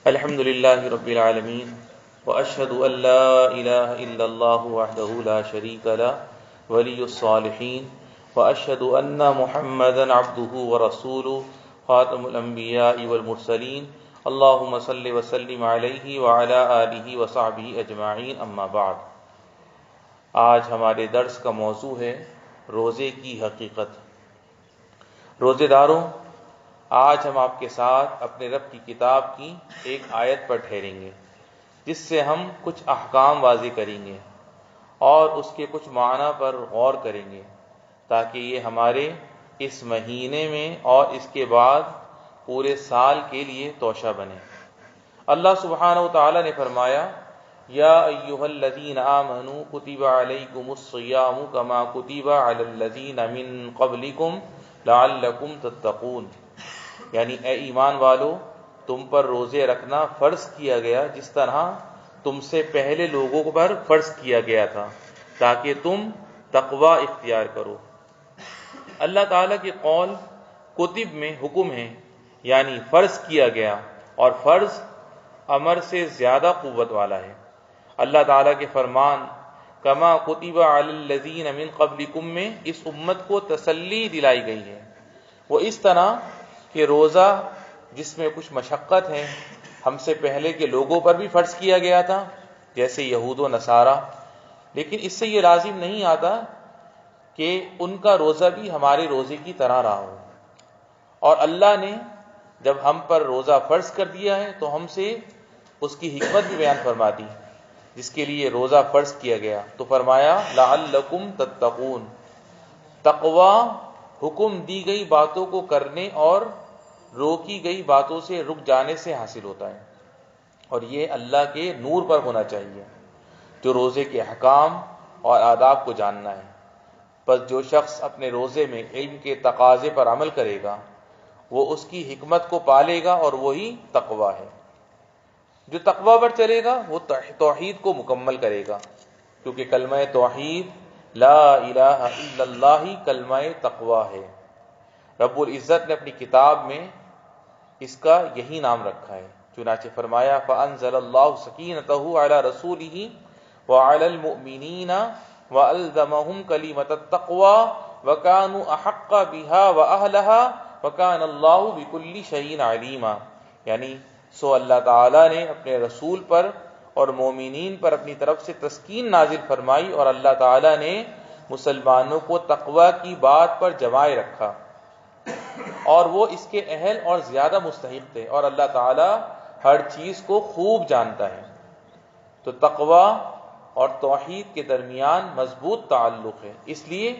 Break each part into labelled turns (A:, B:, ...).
A: الحمد لله رب العالمين وأشهد أن لا إله إلا الله وحده لا شريك له ولي الصالحين وأشهد أن محمدا عبده ورسوله خاتم الأنبياء والمرسلين اللهم صل وسلم عليه وعلى آله وصحبه أجمعين اما بعد۔ آج ہمارے درس کا موضوع ہے روزے کی حقیقت۔ روزے داروں، آج ہم آپ کے ساتھ اپنے رب کی کتاب کی ایک آیت پر ٹھہریں گے جس سے ہم کچھ احکام واضح کریں گے اور اس کے کچھ معنی پر غور کریں گے تاکہ یہ ہمارے اس مہینے میں اور اس کے بعد پورے سال کے لیے توشہ بنے۔ اللہ سبحانہ وتعالی نے فرمایا یا ایھا الذین آمنوا کتب علیکم الصیام کما کتب علی الذین من قبلکم لعلکم تتقون، یعنی اے ایمان والو، تم پر روزے رکھنا فرض کیا گیا جس طرح تم سے پہلے لوگوں پر فرض کیا گیا تھا تاکہ تم تقوی اختیار کرو۔ اللہ تعالیٰ کے قول کتب میں حکم ہے، یعنی فرض کیا گیا، اور فرض امر سے زیادہ قوت والا ہے۔ اللہ تعالیٰ کے فرمان کما کتب علی الذین من قبلکم میں اس امت کو تسلی دلائی گئی ہے، وہ اس طرح کہ روزہ جس میں کچھ مشقت ہے ہم سے پہلے کے لوگوں پر بھی فرض کیا گیا تھا جیسے یہود و نصارہ، لیکن اس سے یہ لازم نہیں آتا کہ ان کا روزہ بھی ہمارے روزے کی طرح رہا ہو، اور اللہ نے جب ہم پر روزہ فرض کر دیا ہے تو ہم سے اس کی حکمت بھی بیان فرما دی جس کے لیے روزہ فرض کیا گیا، تو فرمایا لعلکم تتقون، تقوی حکم دی گئی باتوں کو کرنے اور روکی گئی باتوں سے رک جانے سے حاصل ہوتا ہے، اور یہ اللہ کے نور پر ہونا چاہیے جو روزے کے احکام اور آداب کو جاننا ہے۔ پس جو شخص اپنے روزے میں علم کے تقاضے پر عمل کرے گا وہ اس کی حکمت کو پالے گا، اور وہی تقوی ہے۔ جو تقوی پر چلے گا وہ توحید کو مکمل کرے گا، کیونکہ کلمہ توحید لا الہ الا اللہ ہی کلمہ تقوی ہے۔ رب العزت نے اپنی کتاب میں اس کا یہی نام رکھا ہے، چنانچہ فرمایا فَأَنزَلَ اللَّهُ سَكِينَتَهُ عَلَى رَسُولِهِ وَعَلَى الْمُؤْمِنِينَ وَأَلْزَمَهُمْ كَلِمَةَ التَّقْوَى وَكَانُوا أَحَقَّ بِهَا وَأَهْلَهَا وَكَانَ اللَّهُ بِكُلِّ شَيْءٍ عَلِيمًا، یعنی سو اللہ تعالیٰ نے اپنے رسول پر اور مومنین پر اپنی طرف سے تسکین نازل فرمائی، اور اللہ تعالیٰ نے مسلمانوں کو تقوی کی بات پر جمائے رکھا اور وہ اس کے اہل اور زیادہ مستحق تھے، اور اللہ تعالیٰ ہر چیز کو خوب جانتا ہے۔ تو تقوی اور توحید کے درمیان مضبوط تعلق ہے، اس لیے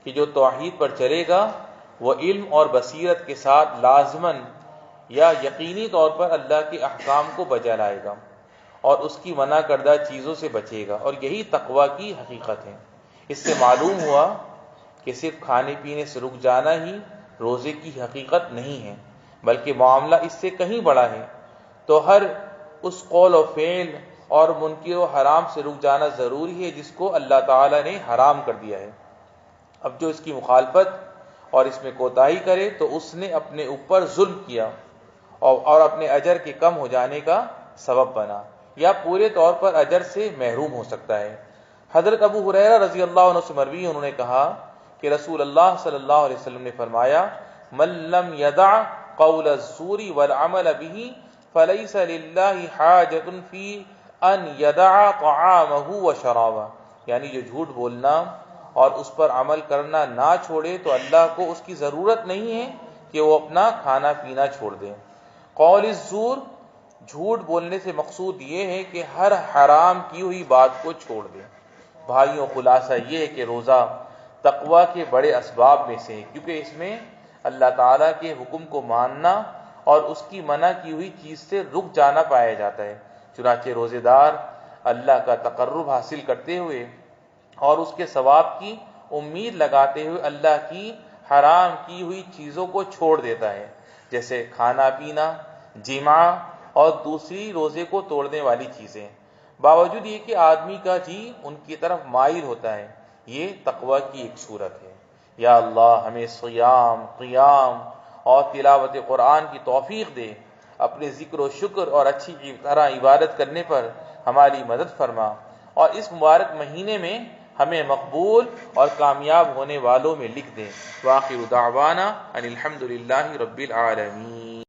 A: کہ جو توحید پر چلے گا وہ علم اور بصیرت کے ساتھ لازماً یا یقینی طور پر اللہ کے احکام کو بجا لائے گا اور اس کی منع کردہ چیزوں سے بچے گا، اور یہی تقوی کی حقیقت ہے۔ اس سے معلوم ہوا کہ صرف کھانے پینے سے رک جانا ہی روزے کی حقیقت نہیں ہے، بلکہ معاملہ اس سے کہیں بڑا ہے۔ تو ہر اس قول و فعل اور منکر و حرام سے رک جانا ضروری ہے جس کو اللہ تعالیٰ نے حرام کر دیا ہے۔ اب جو اس کی مخالفت اور اس میں کوتاہی کرے تو اس نے اپنے اوپر ظلم کیا اور اپنے اجر کے کم ہو جانے کا سبب بنا، یا پورے طور پر اجر سے محروم ہو سکتا ہے۔ حضرت ابو ہریرہ رضی اللہ عنہ سے مروی انہوں نے کہا کہ رسول اللہ صلی اللہ علیہ وسلم نے فرمایا من لم يدع قول الزور والعمل به فليس لله حاجة في ان يدع طعامه وشرابه، یعنی جو جھوٹ بولنا اور اس پر عمل کرنا نہ چھوڑے تو اللہ کو اس کی ضرورت نہیں ہے کہ وہ اپنا کھانا پینا چھوڑ دے۔ قول الزور، جھوٹ بولنے سے مقصود یہ ہے کہ ہر حرام کی ہوئی بات کو چھوڑ دے۔ بھائیوں، خلاصہ یہ ہے کہ روزہ تقوی کے بڑے اسباب میں سے ہے، کیونکہ اس میں اللہ تعالیٰ کے حکم کو ماننا اور اس کی منع کی ہوئی چیز سے رک جانا پایا جاتا ہے۔ چنانچہ روزے دار اللہ کا تقرب حاصل کرتے ہوئے اور اس کے ثواب کی امید لگاتے ہوئے اللہ کی حرام کی ہوئی چیزوں کو چھوڑ دیتا ہے، جیسے کھانا پینا، جماع اور دوسری روزے کو توڑنے والی چیزیں، باوجود یہ کہ آدمی کا جی ان کی طرف مائل ہوتا ہے۔ یہ تقوی کی ایک صورت ہے۔ یا اللہ ہمیں صیام، قیام اور تلاوت قرآن کی توفیق دے۔ اپنے ذکر و شکر اور اچھی طرح عبادت کرنے پر ہماری مدد فرما، اور اس مبارک مہینے میں ہمیں مقبول اور کامیاب ہونے والوں میں لکھ دیں۔ وآخر دعوانا ان الحمد للہ رب العالمین۔